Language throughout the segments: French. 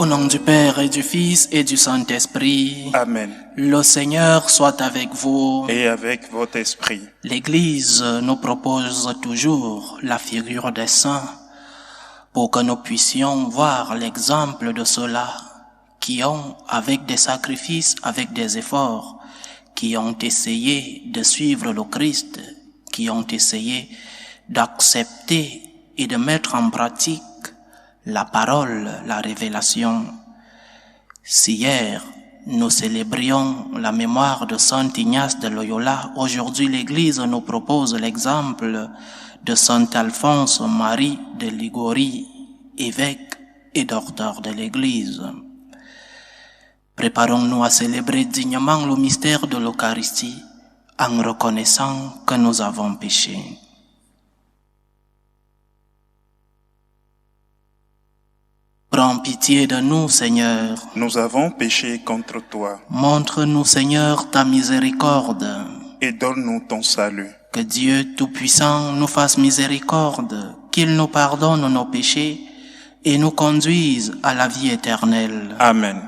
nom du Père et du Fils et du Saint-Esprit. Amen. Le Seigneur soit avec vous. Et avec votre esprit. L'Église nous propose toujours la figure des saints pour que nous puissions voir l'exemple de ceux-là qui ont, avec des sacrifices, avec des efforts, qui ont essayé de suivre le Christ, qui ont essayé d'accepter et de mettre en pratique la parole, la révélation. Si hier, nous célébrions la mémoire de Saint Ignace de Loyola, aujourd'hui l'Église nous propose l'exemple de Saint Alphonse Marie de Liguori, évêque et docteur de l'Église. Préparons-nous à célébrer dignement le mystère de l'Eucharistie en reconnaissant que nous avons péché. Prends pitié de nous, Seigneur. Nous avons péché contre toi. Montre-nous, Seigneur, ta miséricorde. Et donne-nous ton salut. Que Dieu Tout-Puissant nous fasse miséricorde, qu'il nous pardonne nos péchés et nous conduise à la vie éternelle. Amen.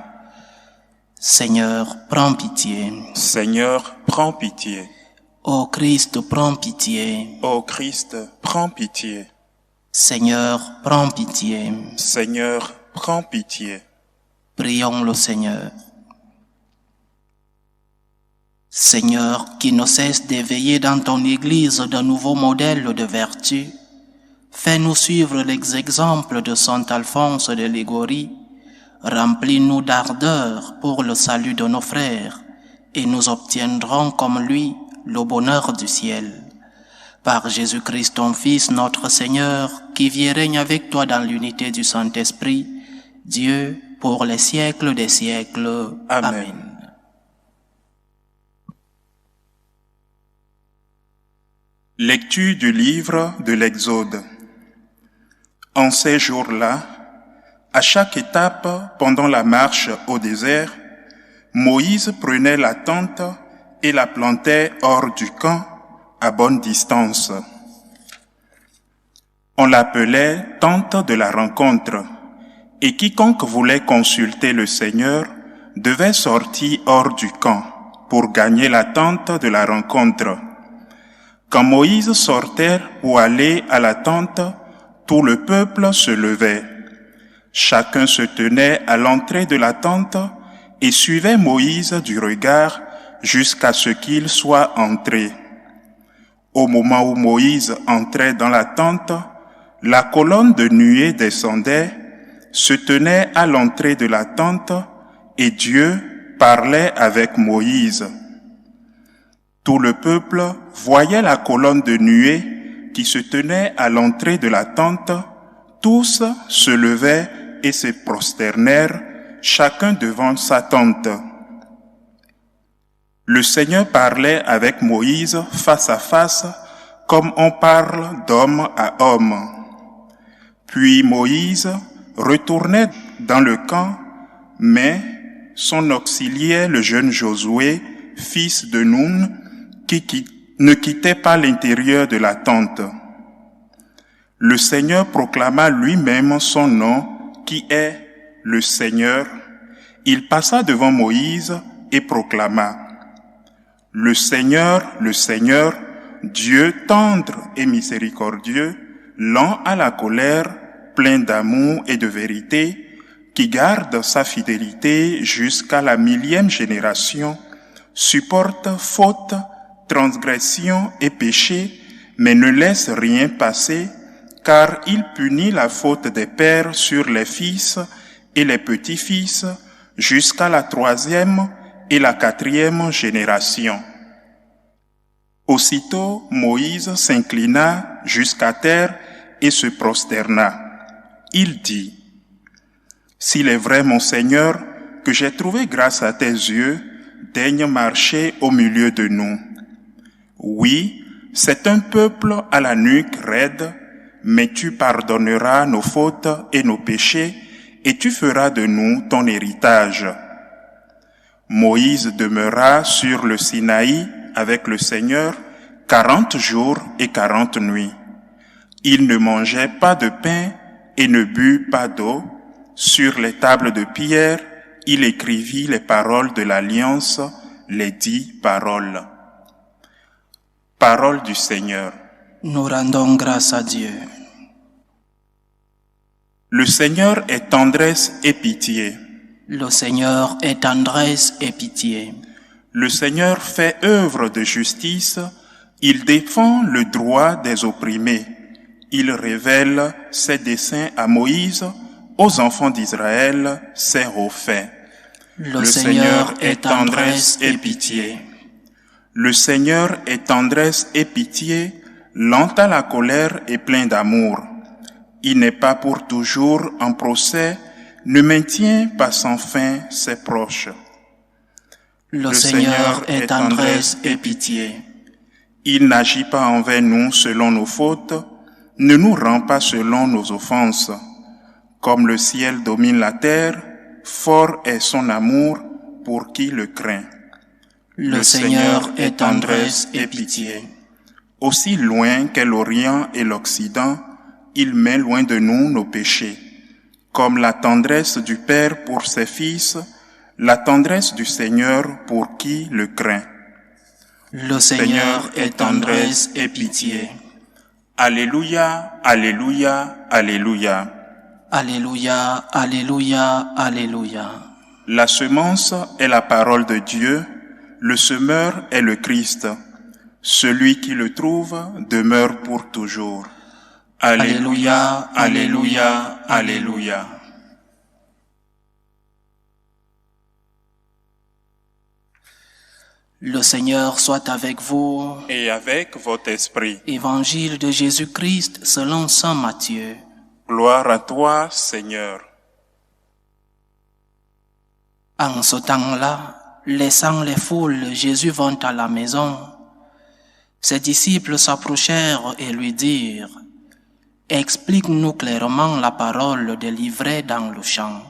Seigneur, prends pitié. Seigneur, prends pitié. Ô Christ, prends pitié. Ô Christ, prends pitié. Seigneur, prends pitié. Seigneur, prends pitié. Prions le Seigneur. Seigneur, qui ne cesse d'éveiller dans ton Église de nouveaux modèles de vertu, fais-nous suivre les exemples de Saint Alphonse de Liguori, remplis-nous d'ardeur pour le salut de nos frères, et nous obtiendrons comme lui le bonheur du ciel. Par Jésus-Christ, ton Fils, notre Seigneur, qui vit et règne avec toi dans l'unité du Saint-Esprit, Dieu, pour les siècles des siècles. Amen. Lecture du livre de l'Exode. En ces jours-là, à chaque étape pendant la marche au désert, Moïse prenait la tente et la plantait hors du camp, à bonne distance. On l'appelait tente de la rencontre, et quiconque voulait consulter le Seigneur devait sortir hors du camp pour gagner la tente de la rencontre. Quand Moïse sortait pour aller à la tente, tout le peuple se levait. Chacun se tenait à l'entrée de la tente et suivait Moïse du regard jusqu'à ce qu'il soit entré. Au moment où Moïse entrait dans la tente, la colonne de nuée descendait, se tenait à l'entrée de la tente, et Dieu parlait avec Moïse. Tout le peuple voyait la colonne de nuée qui se tenait à l'entrée de la tente. Tous se levaient et se prosternèrent, chacun devant sa tente. Le Seigneur parlait avec Moïse face à face, comme on parle d'homme à homme. Puis Moïse retournait dans le camp, mais son auxiliaire, le jeune Josué, fils de Nun, qui ne quittait pas l'intérieur de la tente. Le Seigneur proclama lui-même son nom, qui est le Seigneur. Il passa devant Moïse et proclama: le Seigneur, Dieu tendre et miséricordieux, lent à la colère, plein d'amour et de vérité, qui garde sa fidélité jusqu'à la 1000e génération, supporte faute, transgression et péché, mais ne laisse rien passer, car il punit la faute des pères sur les fils et les petits-fils, jusqu'à la 3e et la 4e génération. Aussitôt, Moïse s'inclina jusqu'à terre et se prosterna. Il dit: s'il est vrai, mon Seigneur, que j'ai trouvé grâce à tes yeux, daigne marcher au milieu de nous. Oui, c'est un peuple à la nuque raide, mais tu pardonneras nos fautes et nos péchés, et tu feras de nous ton héritage. Moïse demeura sur le Sinaï avec le Seigneur 40 jours et 40 nuits. Il ne mangeait pas de pain et ne but pas d'eau, Sur les tables de pierre, il écrivit les paroles de l'alliance, les 10 paroles. Parole du Seigneur. Nous rendons grâce à Dieu. Le Seigneur est tendresse et pitié. Le Seigneur est tendresse et pitié. Le Seigneur fait œuvre de justice, il défend le droit des opprimés. Il révèle ses desseins à Moïse, aux enfants d'Israël, ses hauts faits. Le Seigneur est tendresse et pitié. Le Seigneur est tendresse et pitié, lent à la colère et plein d'amour. Il n'est pas pour toujours en procès, ne maintient pas sans fin ses proches. Le Seigneur est tendresse et pitié. Il n'agit pas envers nous selon nos fautes, ne nous rend pas selon nos offenses. Comme le ciel domine la terre, fort est son amour pour qui le craint. Le Seigneur est tendresse et pitié. Aussi loin qu'est l'Orient et l'Occident, il met loin de nous nos péchés. Comme la tendresse du Père pour ses fils, la tendresse du Seigneur pour qui le craint. Le Seigneur est tendresse et pitié. Alléluia, alléluia, alléluia. Alléluia, alléluia, alléluia. La semence est la parole de Dieu, le semeur est le Christ. Celui qui le trouve demeure pour toujours. Alléluia, alléluia, alléluia. Le Seigneur soit avec vous. Et avec votre esprit. Évangile de Jésus-Christ selon saint Matthieu. Gloire à toi, Seigneur. En ce temps-là, laissant les foules, Jésus vint à la maison. Ses disciples s'approchèrent et lui dirent: « Explique-nous clairement la parole délivrée dans le champ. »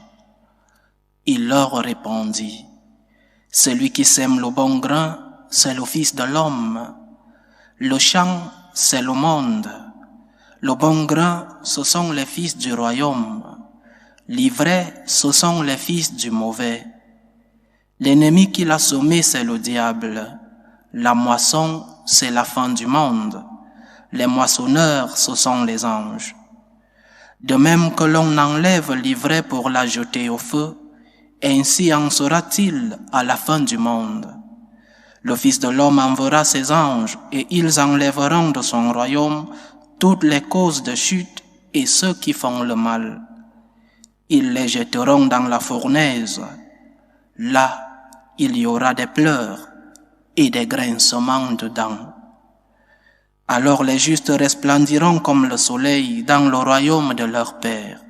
Il leur répondit: « Celui qui sème le bon grain, c'est le Fils de l'homme. Le champ, c'est le monde. Le bon grain, ce sont les fils du royaume. L'ivraie, ce sont les fils du mauvais. L'ennemi qui l'a semé, c'est le diable. La moisson, c'est la fin du monde. Les moissonneurs, ce sont les anges. De même que l'on enlève l'ivraie pour la jeter au feu, ainsi en sera-t-il à la fin du monde. Le Fils de l'homme enverra ses anges, et ils enlèveront de son royaume toutes les causes de chute et ceux qui font le mal. Ils les jetteront dans la fournaise. Là, il y aura des pleurs et des grincements de dents. Alors les justes resplendiront comme le soleil dans le royaume de leur Père.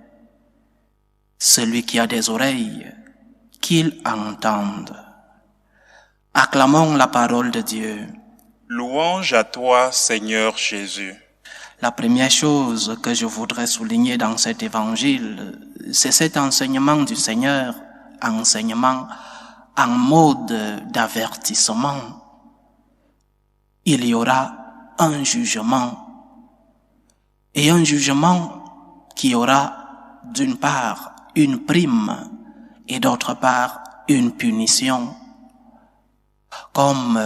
Celui qui a des oreilles, qu'il entende. Acclamons la parole de Dieu. Louange à toi, Seigneur Jésus. La première chose que je voudrais souligner dans cet évangile, c'est cet enseignement du Seigneur, enseignement en mode d'avertissement. Il y aura un jugement, et un jugement qui aura d'une part une prime et d'autre part une punition. Comme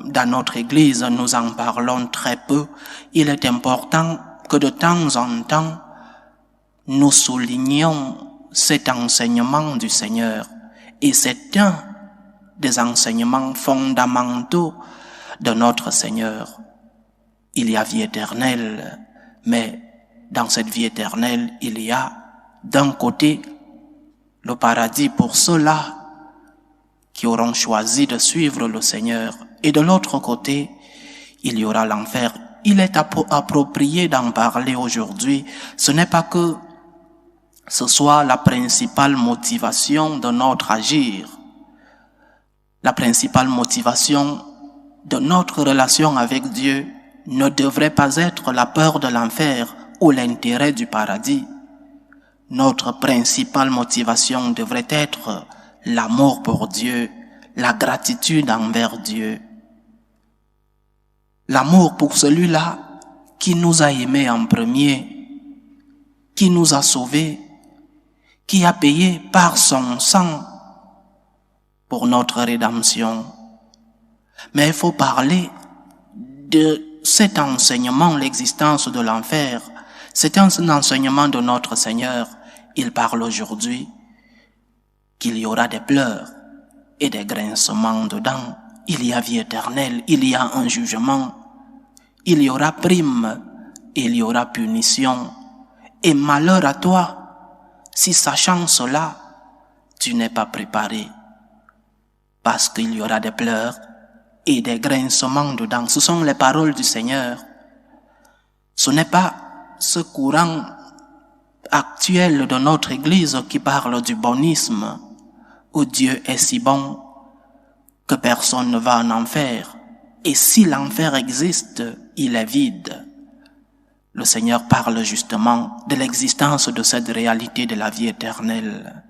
dans notre Église nous en parlons très peu, il est important que de temps en temps nous soulignions cet enseignement du Seigneur. Et c'est un des enseignements fondamentaux de notre Seigneur. Il y a vie éternelle, mais dans cette vie éternelle, il y a d'un côté le paradis pour ceux-là qui auront choisi de suivre le Seigneur, et de l'autre côté, il y aura l'enfer. Il est approprié d'en parler aujourd'hui. Ce n'est pas que ce soit la principale motivation de notre agir. La principale motivation de notre relation avec Dieu ne devrait pas être la peur de l'enfer ou l'intérêt du paradis. Notre principale motivation devrait être l'amour pour Dieu, la gratitude envers Dieu. L'amour pour celui-là qui nous a aimés en premier, qui nous a sauvés, qui a payé par son sang pour notre rédemption. Mais il faut parler de cet enseignement, l'existence de l'enfer. C'est un enseignement de notre Seigneur. Il parle aujourd'hui qu'il y aura des pleurs et des grincements dedans. Il y a vie éternelle, il y a un jugement, il y aura prime, il y aura punition. Et malheur à toi, si sachant cela, tu n'es pas préparé. Parce qu'il y aura des pleurs et des grincements dedans. Ce sont les paroles du Seigneur. Ce n'est pas ce courant actuel de notre Église qui parle du bonisme, où Dieu est si bon que personne ne va en enfer. Et si l'enfer existe, il est vide. Le Seigneur parle justement de l'existence de cette réalité de la vie éternelle.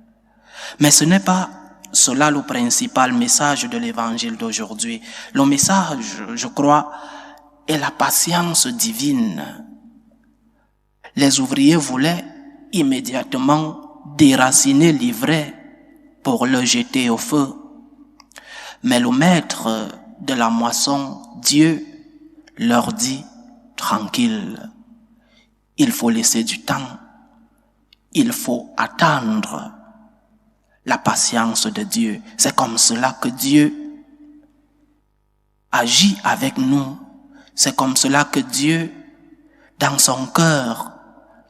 Mais ce n'est pas cela le principal message de l'évangile d'aujourd'hui. Le message, je crois, est la patience divine. Les ouvriers voulaient immédiatement déraciner l'ivraie pour le jeter au feu. Mais le maître de la moisson, Dieu, leur dit, tranquille, il faut laisser du temps, il faut attendre la patience de Dieu. C'est comme cela que Dieu agit avec nous. C'est comme cela que Dieu, dans son cœur,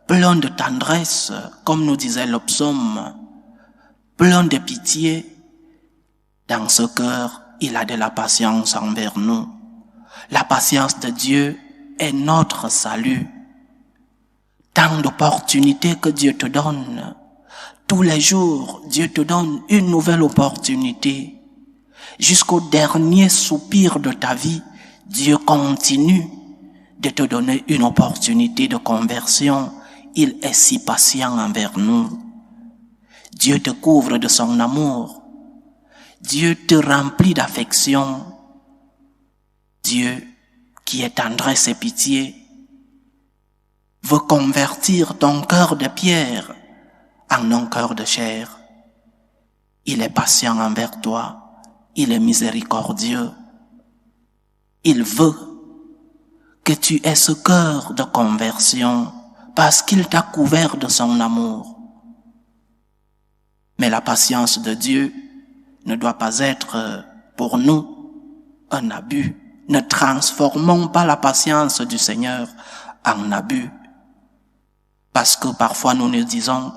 plein de tendresse, comme nous disait le psaume, plein de pitié, dans ce cœur, il a de la patience envers nous. La patience de Dieu est notre salut. Tant d'opportunités que Dieu te donne. Tous les jours, Dieu te donne une nouvelle opportunité. Jusqu'au dernier soupir de ta vie, Dieu continue de te donner une opportunité de conversion. Il est si patient envers nous. Dieu te couvre de son amour. Dieu te remplit d'affection. Dieu, qui est tendresse et pitié, veut convertir ton cœur de pierre en un cœur de chair. Il est patient envers toi. Il est miséricordieux. Il veut que tu aies ce cœur de conversion parce qu'il t'a couvert de son amour. Mais la patience de Dieu ne doit pas être pour nous un abus. Ne transformons pas la patience du Seigneur en abus. Parce que parfois nous nous disons,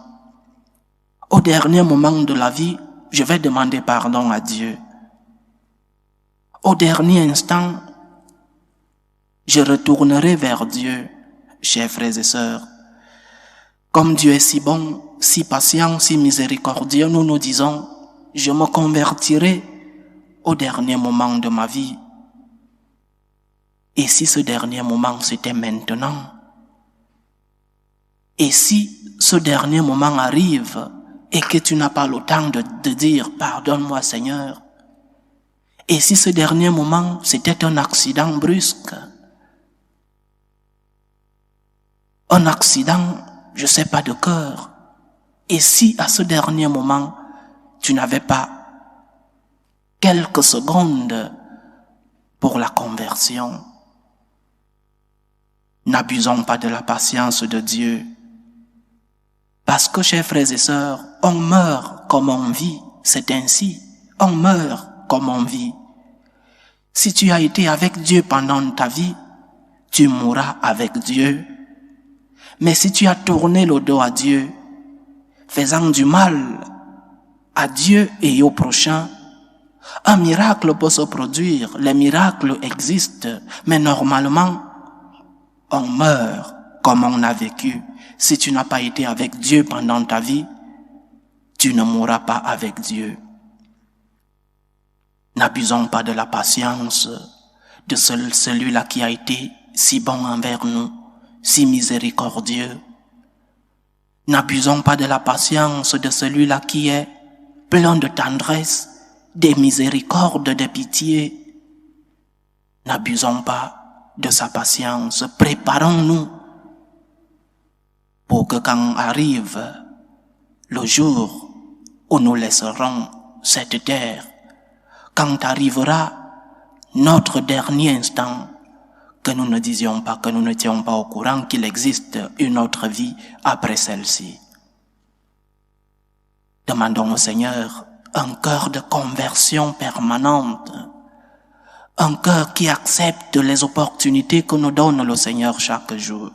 au dernier moment de la vie, je vais demander pardon à Dieu. Au dernier instant, je retournerai vers Dieu, chers frères et sœurs. Comme Dieu est si bon, si patient, si miséricordieux, nous nous disons, je me convertirai au dernier moment de ma vie. Et si ce dernier moment c'était maintenant? Et si ce dernier moment arrive et que tu n'as pas le temps de dire « Pardonne-moi Seigneur ». Et si ce dernier moment c'était un accident brusque, un accident, je sais pas, de cœur. Et si à ce dernier moment, tu n'avais pas quelques secondes pour la conversion, n'abusons pas de la patience de Dieu. Parce que, chers frères et sœurs, on meurt comme on vit. C'est ainsi. On meurt comme on vit. Si tu as été avec Dieu pendant ta vie, tu mourras avec Dieu. Mais si tu as tourné le dos à Dieu, faisant du mal à Dieu et au prochain, un miracle peut se produire. Les miracles existent, mais normalement, on meurt comme on a vécu. Si tu n'as pas été avec Dieu pendant ta vie, tu ne mourras pas avec Dieu. N'abusons pas de la patience de celui-là qui a été si bon envers nous, si miséricordieux. N'abusons pas de la patience de celui-là qui est plein de tendresse, de miséricorde, de pitié. N'abusons pas de sa patience. Préparons-nous pour que quand arrive le jour où nous laisserons cette terre, quand arrivera notre dernier instant, que nous ne disions pas, que nous n'étions pas au courant qu'il existe une autre vie après celle-ci. Demandons au Seigneur un cœur de conversion permanente, un cœur qui accepte les opportunités que nous donne le Seigneur chaque jour.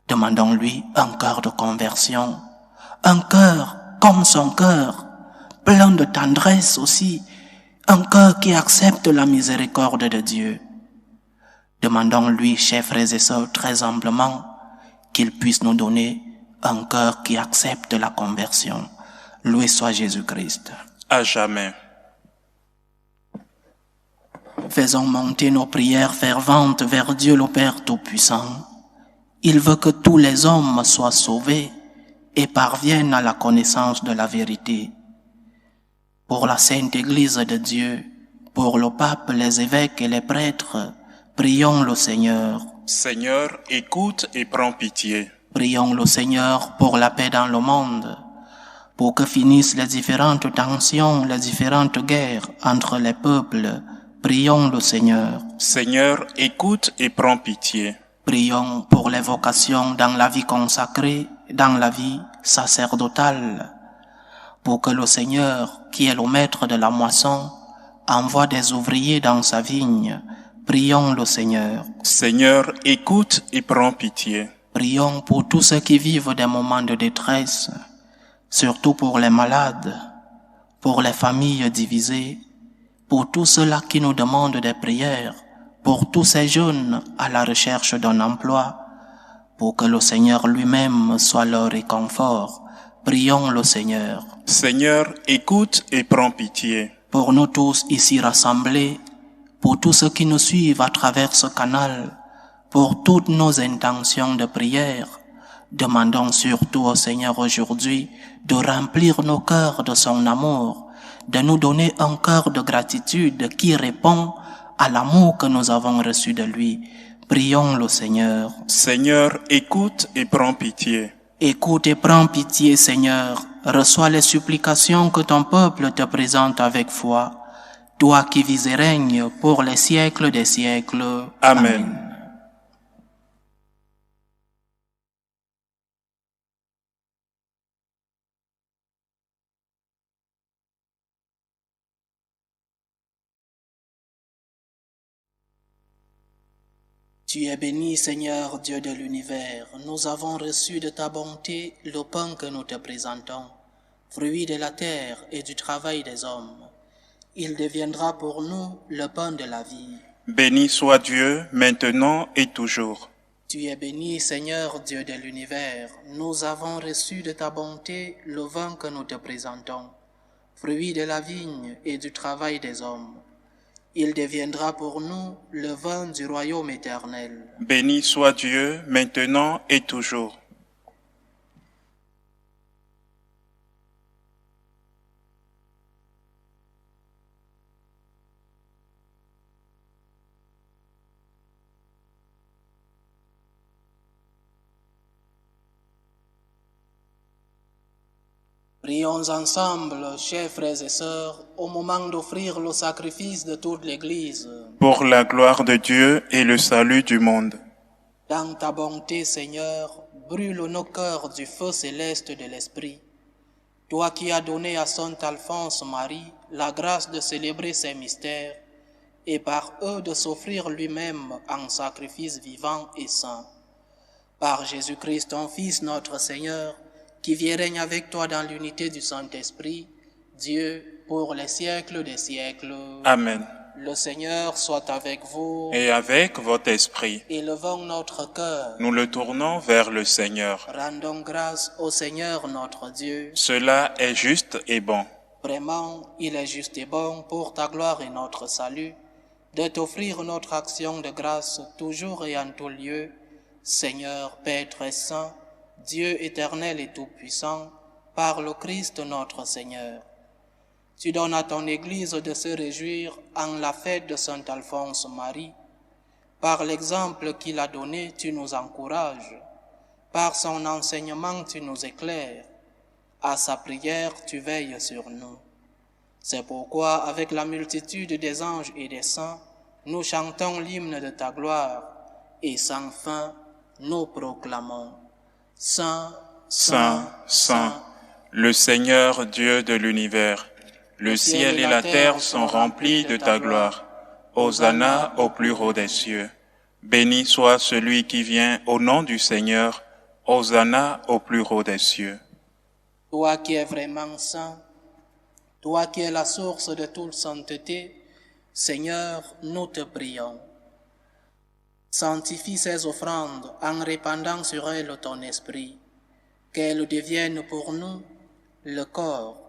Demandons-lui un cœur de conversion, un cœur comme son cœur, plein de tendresse aussi, un cœur qui accepte la miséricorde de Dieu. Demandons-lui, chers frères et sœurs, très humblement, qu'il puisse nous donner un cœur qui accepte la conversion. Loué soit Jésus-Christ. À jamais. Faisons monter nos prières ferventes vers Dieu le Père Tout-Puissant. Il veut que tous les hommes soient sauvés et parviennent à la connaissance de la vérité. Pour la Sainte Église de Dieu, pour le pape, les évêques et les prêtres, prions le Seigneur. Seigneur, écoute et prends pitié. Prions le Seigneur pour la paix dans le monde, pour que finissent les différentes tensions, les différentes guerres entre les peuples. Prions le Seigneur. Seigneur, écoute et prends pitié. Prions pour les vocations dans la vie consacrée, dans la vie sacerdotale, pour que le Seigneur, qui est le maître de la moisson, envoie des ouvriers dans sa vigne. Prions le Seigneur. Seigneur, écoute et prends pitié. Prions pour tous ceux qui vivent des moments de détresse, surtout pour les malades, pour les familles divisées, pour tous ceux-là qui nous demandent des prières, pour tous ces jeunes à la recherche d'un emploi, pour que le Seigneur lui-même soit leur réconfort. Prions le Seigneur. Seigneur, écoute et prends pitié. Pour nous tous ici rassemblés, pour tous ceux qui nous suivent à travers ce canal, pour toutes nos intentions de prière, demandons surtout au Seigneur aujourd'hui de remplir nos cœurs de son amour, de nous donner un cœur de gratitude qui répond à l'amour que nous avons reçu de lui. Prions le Seigneur. Seigneur, écoute et prends pitié. Écoute et prends pitié, Seigneur. Reçois les supplications que ton peuple te présente avec foi. Toi qui vis et règnes pour les siècles des siècles. Amen. Tu es béni, Seigneur, Dieu de l'univers. Nous avons reçu de ta bonté le pain que nous te présentons, fruit de la terre et du travail des hommes. Il deviendra pour nous le pain de la vie. Béni soit Dieu, maintenant et toujours. Tu es béni, Seigneur, Dieu de l'univers. Nous avons reçu de ta bonté le vin que nous te présentons, fruit de la vigne et du travail des hommes. Il deviendra pour nous le vin du royaume éternel. Béni soit Dieu, maintenant et toujours. Prions ensemble, chers frères et sœurs, au moment d'offrir le sacrifice de toute l'Église. Pour la gloire de Dieu et le salut du monde. Dans ta bonté, Seigneur, brûle nos cœurs du feu céleste de l'Esprit. Toi qui as donné à Saint Alphonse Marie la grâce de célébrer ces mystères et par eux de s'offrir lui-même en sacrifice vivant et saint. Par Jésus-Christ, ton Fils, notre Seigneur, qui vit et règne avec toi dans l'unité du Saint-Esprit, Dieu, pour les siècles des siècles. Amen. Le Seigneur soit avec vous. Et avec votre esprit. Élevons notre cœur. Nous le tournons vers le Seigneur. Rendons grâce au Seigneur notre Dieu. Cela est juste et bon. Vraiment, il est juste et bon pour ta gloire et notre salut, de t'offrir notre action de grâce toujours et en tout lieu, Seigneur, Père très saint, Dieu éternel et tout-puissant, par le Christ notre Seigneur. Tu donnes à ton Église de se réjouir en la fête de Saint Alphonse Marie. Par l'exemple qu'il a donné, tu nous encourages. Par son enseignement, tu nous éclaires. À sa prière, tu veilles sur nous. C'est pourquoi, avec la multitude des anges et des saints, nous chantons l'hymne de ta gloire, et sans fin, nous proclamons. Saint, Saint, Saint, le Seigneur Dieu de l'univers, le ciel et la terre sont remplis de ta gloire. Hosanna au plus haut des cieux. Béni soit celui qui vient au nom du Seigneur. Hosanna au plus haut des cieux. Toi qui es vraiment saint, toi qui es la source de toute sainteté, Seigneur, nous te prions. Sanctifie ces offrandes en répandant sur elles ton esprit, qu'elles deviennent pour nous le corps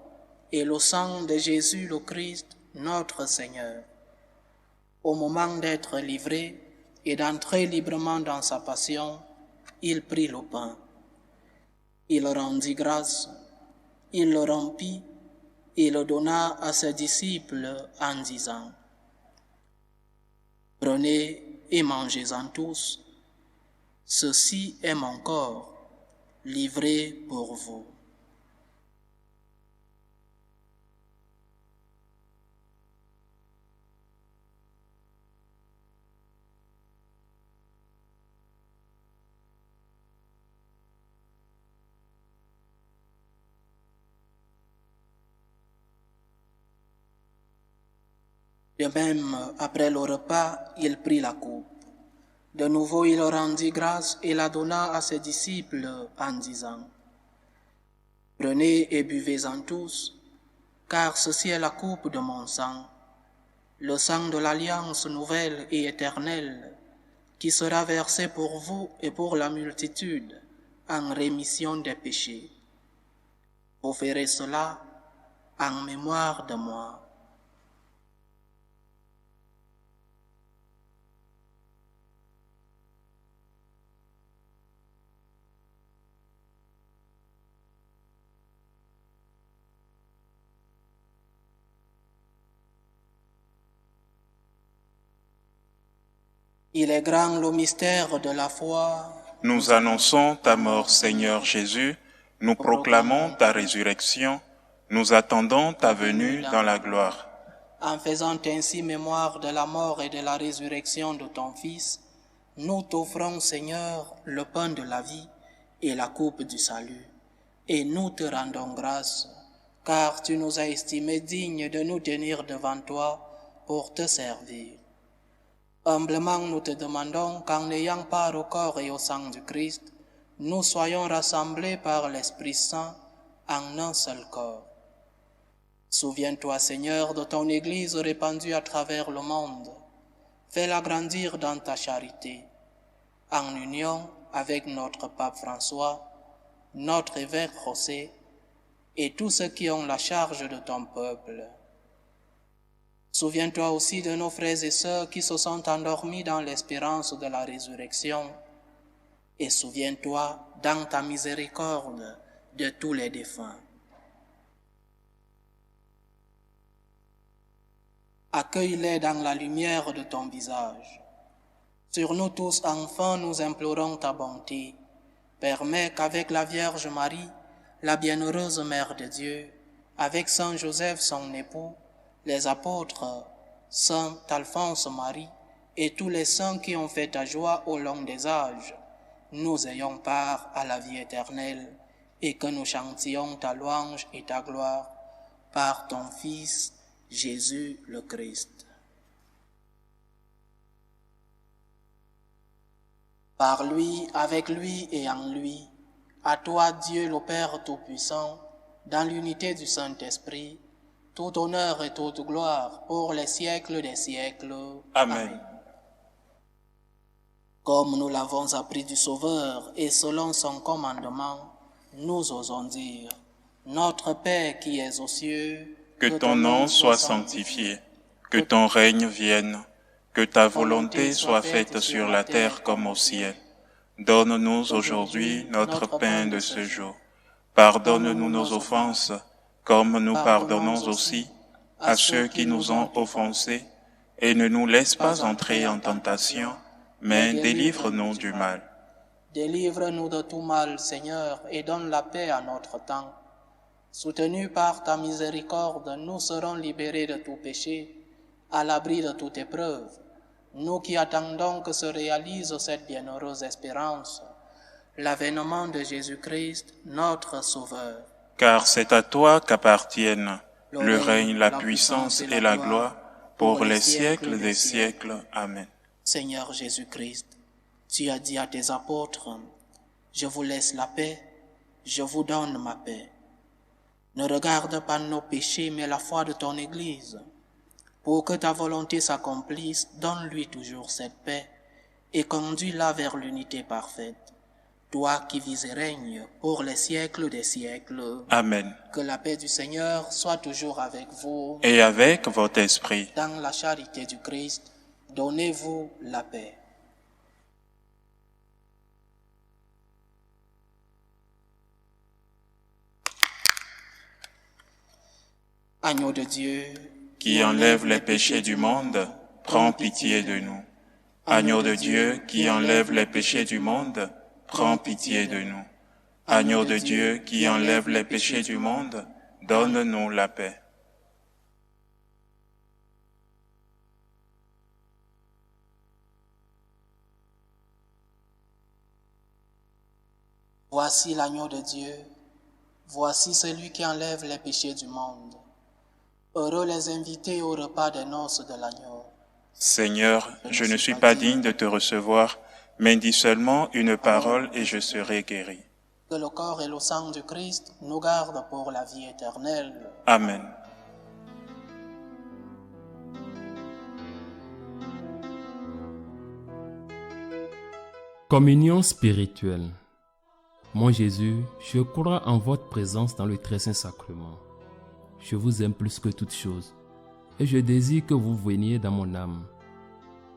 et le sang de Jésus le Christ, notre Seigneur. Au moment d'être livré et d'entrer librement dans sa passion, il prit le pain. Il rendit grâce, il le rompit et le donna à ses disciples en disant: « Prenez et mangez-en tous, ceci est mon corps, livré pour vous. » De même, après le repas, il prit la coupe. De nouveau, il rendit grâce et la donna à ses disciples en disant: « Prenez et buvez-en tous, car ceci est la coupe de mon sang, le sang de l'alliance nouvelle et éternelle, qui sera versé pour vous et pour la multitude en rémission des péchés. Vous ferez cela en mémoire de moi. » Il est grand le mystère de la foi. Nous annonçons ta mort, Seigneur Jésus, nous proclamons ta résurrection, nous attendons ta venue dans la gloire. En faisant ainsi mémoire de la mort et de la résurrection de ton Fils, nous t'offrons, Seigneur, le pain de la vie et la coupe du salut, et nous te rendons grâce, car tu nous as estimés dignes de nous tenir devant toi pour te servir. Humblement, nous te demandons qu'en ayant part au corps et au sang du Christ, nous soyons rassemblés par l'Esprit Saint en un seul corps. Souviens-toi, Seigneur, de ton Église répandue à travers le monde. Fais-la grandir dans ta charité, en union avec notre pape François, notre évêque José et tous ceux qui ont la charge de ton peuple. Souviens-toi aussi de nos frères et sœurs qui se sont endormis dans l'espérance de la résurrection, et souviens-toi dans ta miséricorde de tous les défunts. Accueille-les dans la lumière de ton visage. Sur nous tous, enfants, nous implorons ta bonté. Permets qu'avec la Vierge Marie, la bienheureuse Mère de Dieu, avec Saint Joseph, son époux, les apôtres, Saint Alphonse Marie et tous les saints qui ont fait ta joie au long des âges, nous ayons part à la vie éternelle et que nous chantions ta louange et ta gloire par ton Fils, Jésus le Christ. Par lui, avec lui et en lui, à toi Dieu le Père Tout-Puissant, dans l'unité du Saint-Esprit, tout honneur et toute gloire pour les siècles des siècles. Amen. Comme nous l'avons appris du Sauveur et selon son commandement, nous osons dire: Notre Père qui es aux cieux, que ton nom soit sanctifié, que ton règne vienne, que ta volonté soit faite sur la terre comme au ciel. Donne-nous aujourd'hui notre pain de ce jour. Pardonne-nous nos offenses, comme nous pardonnons aussi à ceux qui nous ont offensés, et ne nous laisse pas entrer en tentation, mais délivre-nous du mal. Délivre-nous de tout mal, Seigneur, et donne la paix à notre temps, Soutenus par ta miséricorde, nous serons libérés de tout péché, à l'abri de toute épreuve, nous qui attendons que se réalise cette bienheureuse espérance, l'avènement de Jésus-Christ, notre Sauveur. Car c'est à toi qu'appartiennent le règne, la puissance et la gloire pour les siècles des siècles. Amen. Seigneur Jésus-Christ, tu as dit à tes apôtres, « Je vous laisse la paix, je vous donne ma paix. » Ne regarde pas nos péchés, mais la foi de ton Église. Pour que ta volonté s'accomplisse, donne-lui toujours cette paix et conduis-la vers l'unité parfaite. Toi qui vis et règnes pour les siècles des siècles. Amen. Que la paix du Seigneur soit toujours avec vous. Et avec votre esprit. Dans la charité du Christ, donnez-vous la paix. Agneau de Dieu, qui enlève les péchés du monde, prends pitié de nous. Agneau de Dieu, qui enlève les péchés du monde, prends pitié de nous. Agneau de Dieu, qui enlève les péchés du monde, donne-nous la paix. Voici l'agneau de Dieu, voici celui qui enlève les péchés du monde. Heureux les invités au repas des noces de l'agneau. Seigneur, je ne suis pas digne de te recevoir, mais dis seulement une parole et je serai guéri. Que le corps et le sang du Christ nous gardent pour la vie éternelle. Amen. Communion spirituelle. Mon Jésus, je crois en votre présence dans le très saint sacrement. Je vous aime plus que toute chose, et je désire que vous veniez dans mon âme.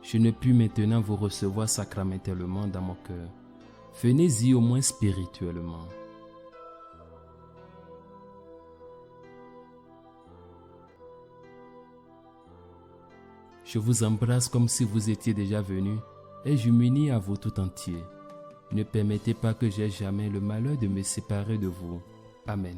Je ne puis maintenant vous recevoir sacramentellement dans mon cœur. Venez-y au moins spirituellement. Je vous embrasse comme si vous étiez déjà venu, et je m'unis à vous tout entier. Ne permettez pas que j'aie jamais le malheur de me séparer de vous. Amen.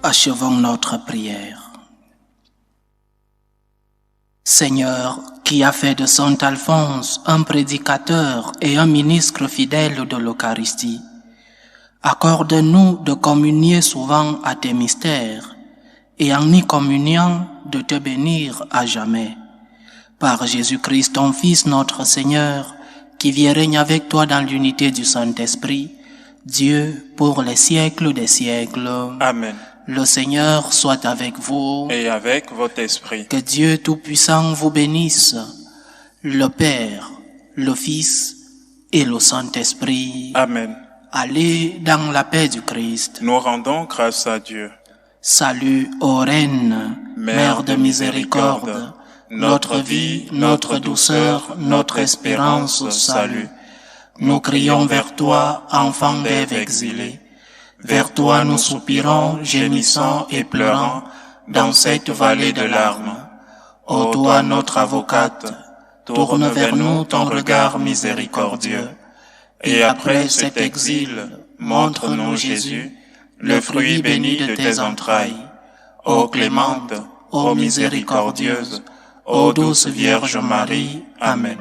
Achevons notre prière. Seigneur, qui a fait de Saint Alphonse un prédicateur et un ministre fidèle de l'Eucharistie, accorde-nous de communier souvent à tes mystères et en y communiant de te bénir à jamais. Par Jésus-Christ, ton Fils, notre Seigneur, qui vit et règne avec toi dans l'unité du Saint-Esprit, Dieu pour les siècles des siècles. Amen. Le Seigneur soit avec vous. Et avec votre esprit. Que Dieu Tout-Puissant vous bénisse, le Père, le Fils et le Saint-Esprit. Amen. Allez dans la paix du Christ. Nous rendons grâce à Dieu. Salut, ô Reine, Mère de miséricorde, notre vie, notre douceur, notre espérance, salut. Nous crions vers toi, enfant d'Ève exilée. Vers toi nous soupirons, gémissant et pleurant, dans cette vallée de larmes. Ô toi notre avocate, tourne vers nous ton regard miséricordieux. Et après cet exil, montre-nous Jésus, le fruit béni de tes entrailles. Ô clémente, ô miséricordieuse, ô douce Vierge Marie. Amen.